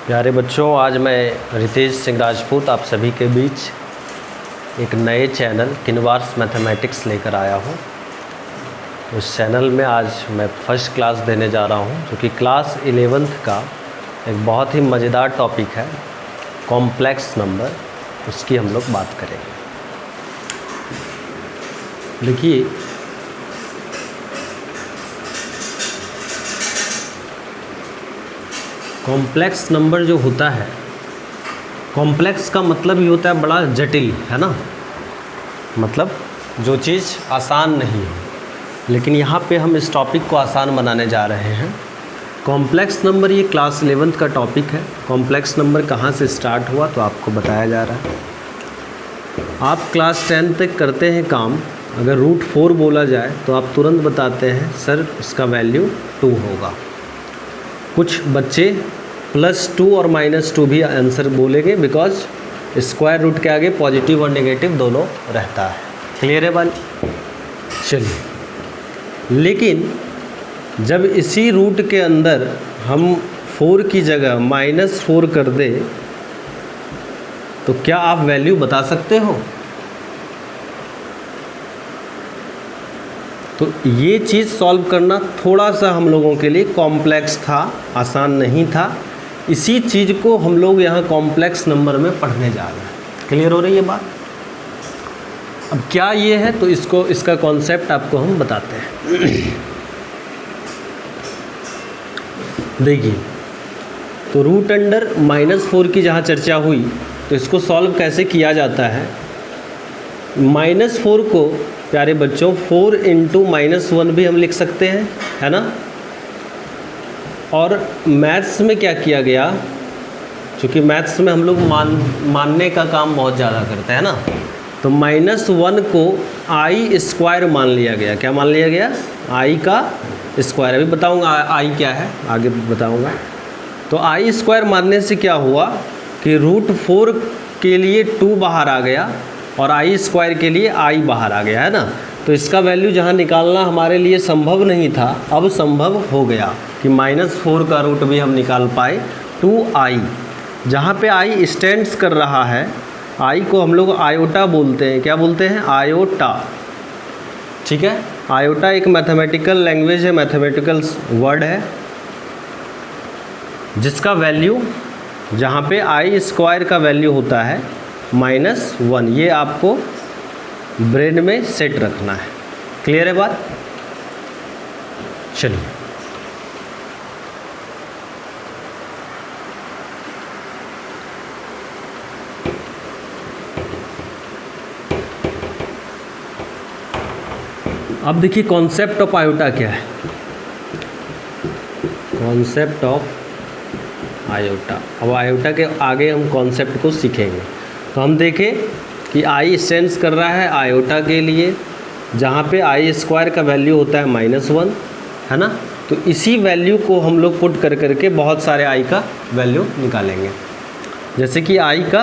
प्यारे बच्चों, आज मैं रितेश सिंह राजपूत आप सभी के बीच एक नए चैनल किन्वार्स मैथमेटिक्स लेकर आया हूँ। तो इस चैनल में आज मैं फर्स्ट क्लास देने जा रहा हूँ, जो कि क्लास 11th का एक बहुत ही मज़ेदार टॉपिक है, कॉम्प्लेक्स नंबर। उसकी हम लोग बात करेंगे। देखिए, कॉम्प्लेक्स नंबर जो होता है, कॉम्प्लेक्स का मतलब ये होता है बड़ा जटिल, है ना। मतलब जो चीज़ आसान नहीं है, लेकिन यहाँ पे हम इस टॉपिक को आसान बनाने जा रहे हैं। कॉम्प्लेक्स नंबर ये क्लास 11th का टॉपिक है। कॉम्प्लेक्स नंबर कहाँ से स्टार्ट हुआ तो आपको बताया जा रहा है। आप क्लास 10 तक करते हैं काम। अगर रूट 4 बोला जाए तो आप तुरंत बताते हैं सर इसका वैल्यू 2 होगा। कुछ बच्चे +2 और -2 भी आंसर बोलेंगे, बिकॉज स्क्वायर रूट के आगे पॉजिटिव और नेगेटिव दोनों रहता है। क्लियर है बात? चलिए, लेकिन जब इसी रूट के अंदर हम 4 की जगह -4 कर दे तो क्या आप वैल्यू बता सकते हो? तो ये चीज़ सॉल्व करना थोड़ा सा हम लोगों के लिए कॉम्प्लेक्स था, आसान नहीं था। इसी चीज़ को हम लोग यहाँ कॉम्प्लेक्स नंबर में पढ़ने जा रहे हैं। क्लियर हो रही है बात? अब क्या ये है तो इसका कॉन्सेप्ट आपको हम बताते हैं। देखिए, तो रूट अंडर -4 की जहाँ चर्चा हुई, तो इसको सॉल्व कैसे किया जाता है। -4 को प्यारे बच्चों 4 × -1 भी हम लिख सकते हैं, है ना। और मैथ्स में क्या किया गया, क्योंकि मैथ्स में हम लोग मानने का काम बहुत ज़्यादा करते हैं ना, तो -1 को i² मान लिया गया। क्या मान लिया गया? i का स्क्वायर। अभी बताऊंगा i क्या है, आगे बताऊंगा। तो i² मानने से क्या हुआ कि √4 के लिए 2 बाहर आ गया और i² के लिए i बाहर आ गया, है ना। तो इसका वैल्यू जहाँ निकालना हमारे लिए संभव नहीं था, अब संभव हो गया कि -4 का रूट भी हम निकाल पाए 2i। जहाँ पे i स्टैंड्स कर रहा है, i को हम लोग आयोटा बोलते हैं। क्या बोलते हैं? आयोटा। ठीक है, आयोटा एक मैथमेटिकल लैंग्वेज है, मैथमेटिकल वर्ड है, जिसका वैल्यू जहाँ पे i² का वैल्यू होता है -1। ये आपको ब्रेन में सेट रखना है। क्लियर है बात? चलिए, अब देखिए कॉन्सेप्ट ऑफ आयोटा क्या है। Concept of iota. अब आयोटा के आगे हम कॉन्सेप्ट को सीखेंगे। तो हम देखें कि i स्टैंड्स कर रहा है आयोटा के लिए, जहाँ पे i² का वैल्यू होता है -1, है ना। तो इसी वैल्यू को हम लोग पुट करके बहुत सारे i का वैल्यू निकालेंगे। जैसे कि i का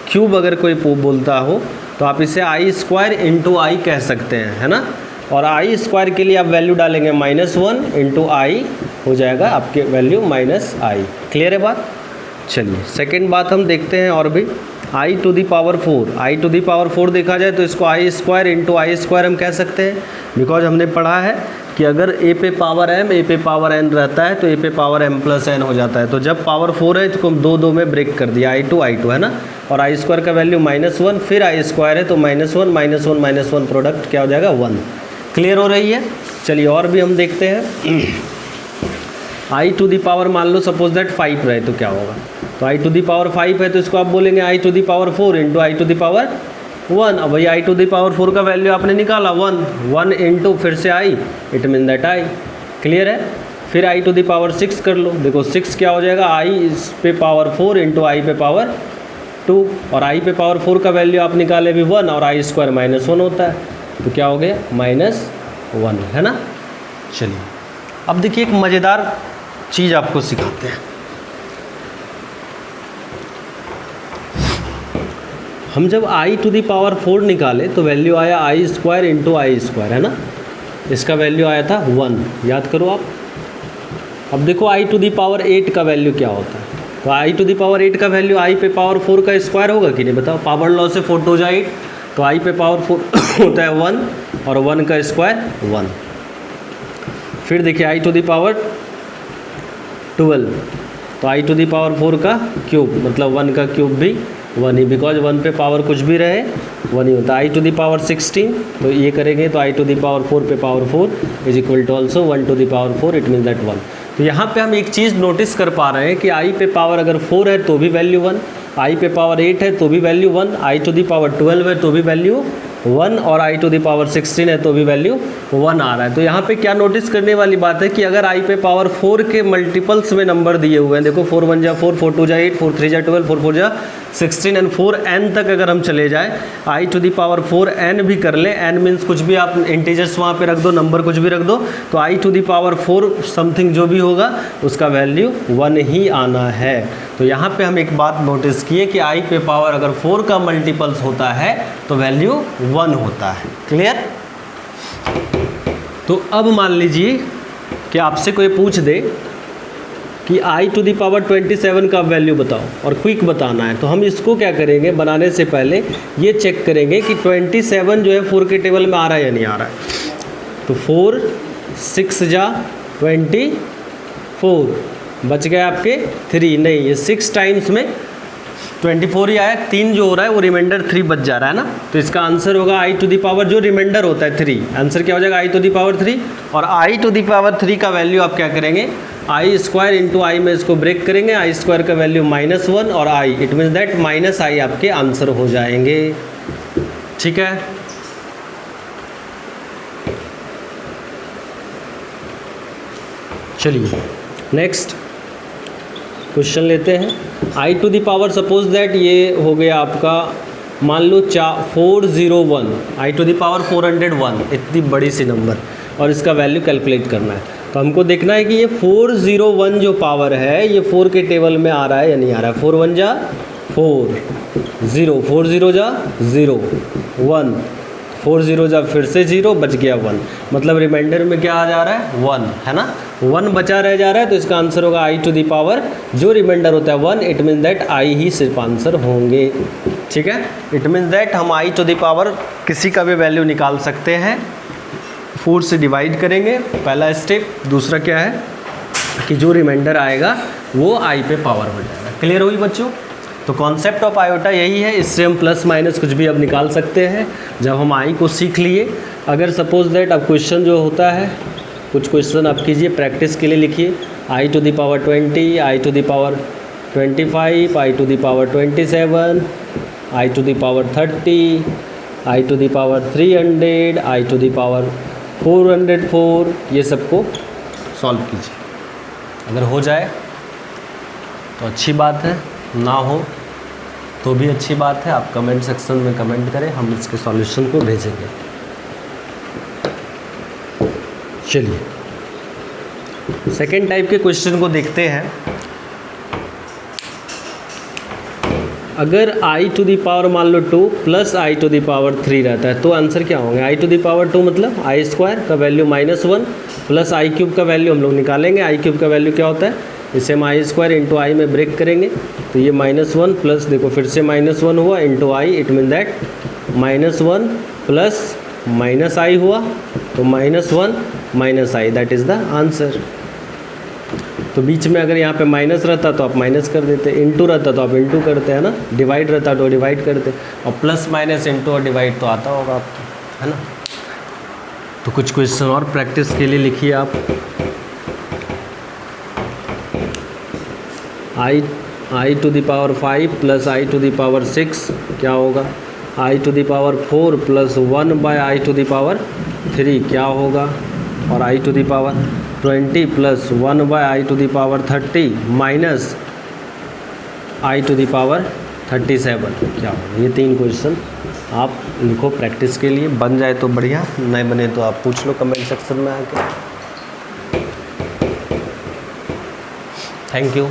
क्यूब अगर कोई बोलता हो तो आप इसे i² × i कह सकते हैं, है ना। और i² के लिए आप वैल्यू डालेंगे -1 × i, हो जाएगा आपके वैल्यू -i। क्लियर है बात? चलिए, सेकेंड बात हम देखते हैं और भी। i⁴ देखा जाए तो इसको i² × i² हम कह सकते हैं, बिकॉज हमने पढ़ा है कि अगर a पे पावर m, a पे पावर n रहता है तो a पे पावर m + n हो जाता है। तो जब पावर 4 है तो 2 में ब्रेक कर दिया, i2 है ना। और i² का वैल्यू -1, फिर i² है तो -1 प्रोडक्ट क्या हो जाएगा? 1। क्लियर हो रही है? चलिए, और भी हम देखते हैं। i⁴ मान लो सपोज दैट 5 रहे तो क्या होगा। तो i⁴ है तो इसको आप बोलेंगे i⁴ × i⁴ 1। अब भाई i⁴ का वैल्यू आपने निकाला 1 × फिर से i, it mean that i। Clear है? फिर i⁴ कर लो। देखो 6 क्या हो जाएगा? i पे पावर 4 × i पे पावर 2, और i पे पावर 4 का वैल्यू आप निकाले भी 1, और i² -1 होता है, तो क्या हो गया? -1, है ना। चलिए, अब देखिए एक मज़ेदार चीज़ आपको सिखाते हैं। हम जब i⁴ निकाले तो वैल्यू आया i² × i², है ना। इसका वैल्यू आया था 1, याद करो आप। अब देखो i⁴ का वैल्यू क्या होता है। तो आई टू द पावर 8 का वैल्यू आई पे पावर 4 का स्क्वायर होगा कि नहीं, बताओ। पावर लॉ से 4 टू जा 8, तो आई पे पावर 4 होता है 1 और 1 का स्क्वायर 1। फिर देखिए आई टू द पावर 12, तो आई टू द पावर 4 का क्यूब, मतलब 1 का क्यूब भी 1 ही, बिकॉज 1 पे पावर कुछ भी रहे 1 ही होता है। आई टू द पावर 16, तो ये करेंगे तो आई टू द पावर 4 पे power 4 is equal to also 1 to the power 4, it means that 1। तो यहाँ पे हम एक चीज़ नोटिस कर पा रहे हैं कि आई पे पावर अगर 4 है तो भी वैल्यू 1, आई पे पावर 8 है तो भी value 1, i to the power 12 है तो भी वैल्यू 1 और आई टू द पावर 16 है तो भी वैल्यू 1 आ रहा है। तो यहाँ पे क्या नोटिस करने वाली बात है कि अगर आई पे पावर 4 के मल्टीपल्स में नंबर दिए हुए हैं, देखो 4 1 जा 4, 4 2 जा 8, 4 3 जा 12, 4 4 जा 16 एंड 4n तक अगर हम चले जाए, आई टू द पावर 4n भी कर ले, n मीन्स कुछ भी आप इंटीजर्स वहाँ पे रख दो, नंबर कुछ भी रख दो, तो आई टू द पावर 4 समथिंग जो भी होगा उसका वैल्यू 1 ही आना है। तो यहाँ पे हम एक बात नोटिस किए कि आई पे पावर अगर 4 का मल्टीपल्स होता है तो वैल्यू 1 होता है। क्लियर? तो अब मान लीजिए कि आपसे कोई पूछ दे कि आई टू द पावर 27 का वैल्यू बताओ और क्विक बताना है, तो हम इसको क्या करेंगे, बनाने से पहले ये चेक करेंगे कि 27 जो है 4 के टेबल में आ रहा है या नहीं आ रहा है। तो 4 6 जा 24, बच गए आपके 3, नहीं ये 6 टाइम्स में 24 ही आया, 3 जो हो रहा है वो रिमाइंडर 3 बच जा रहा है ना, तो इसका आंसर होगा आई टू द पावर जो रिमाइंडर होता है 3, आंसर क्या हो जाएगा आई टू द पावर 3। और आई टू द पावर 3 का वैल्यू आप क्या करेंगे, आई स्क्वायर इंटू आई में इसको ब्रेक करेंगे, आई स्क्वायर का वैल्यू -1 और i, it means that -i आपके आंसर हो जाएंगे। ठीक है, चलिए नेक्स्ट क्वेश्चन लेते हैं। I to the power suppose that ये हो गया आपका, मान लो 401, आई टू द पावर 401, इतनी बड़ी सी नंबर, और इसका वैल्यू कैलकुलेट करना है। तो हमको देखना है कि ये 401 जो पावर है ये 4 के टेबल में आ रहा है या नहीं आ रहा है। 4 1 जा 4, 0, 4 0 जा 0, 1, 4 0 जा फिर से 0, बच गया 1, मतलब रिमाइंडर में क्या आ जा रहा है 1, है ना, 1 बचा रह जा रहा है, तो इसका आंसर होगा आई टू द पावर जो रिमाइंडर होता है 1, इट मीन्स दैट आई ही सिर्फ आंसर होंगे। ठीक है, इट मीन्स दैट हम आई टू द पावर किसी का भी वैल्यू निकाल सकते हैं, 4 से डिवाइड करेंगे, पहला स्टेप। दूसरा क्या है कि जो रिमाइंडर आएगा वो आई पे पावर हो जाएगा। क्लियर हुई बच्चों? तो कॉन्सेप्ट ऑफ आयोटा यही है, इससे हम प्लस माइनस कुछ भी अब निकाल सकते हैं जब हम आई को सीख लिए। अगर सपोज दैट अब क्वेश्चन जो होता है, कुछ क्वेश्चन आप कीजिए, प्रैक्टिस के लिए लिखिए i to the power 20, i to the power 25, i to the power 27, i to the power 30, i to the power 300, i to the power 404, ये सबको सॉल्व कीजिए। अगर हो जाए तो अच्छी बात है, ना हो तो भी अच्छी बात है। आप कमेंट सेक्शन में कमेंट करें, हम इसके सॉल्यूशन को भेजेंगे। चलिए सेकेंड टाइप के क्वेश्चन को देखते हैं। अगर आई टू द पावर मान लो 2 plus i to the power 3 रहता है तो आंसर क्या होंगे। आई टू द पावर 2 मतलब आई स्क्वायर का वैल्यू -1 प्लस आई क्यूब का वैल्यू हम लोग निकालेंगे। आई क्यूब का वैल्यू क्या होता है, इसे हम आई स्क्वायर इंटू आई में ब्रेक करेंगे, तो ये -1 प्लस देखो फिर से -1 हुआ into I, it mean that -1 plus -i हुआ, तो -1 -i, that is the answer. तो बीच में अगर यहाँ पे माइनस रहता तो आप माइनस कर देते, इंटू रहता तो आप इंटू करते हैं ना, डिवाइड रहता तो डिवाइड करते, और प्लस माइनस इंटू और डिवाइड तो आता होगा आपको, है ना। तो कुछ क्वेश्चन और प्रैक्टिस के लिए लिखिए आप। I to the power 5 plus i to the power 6 क्या होगा। I to the power 4 plus 1 by i to the power 3 क्या होगा। और i to the power 20 plus 1 by i to the power 30 minus i to the power 37 क्या होगा। ये 3 question आप लिखो प्रैक्टिस के लिए, बन जाए तो बढ़िया, नहीं बने तो आप पूछ लो कमेंट सेक्शन में आके। Thank you.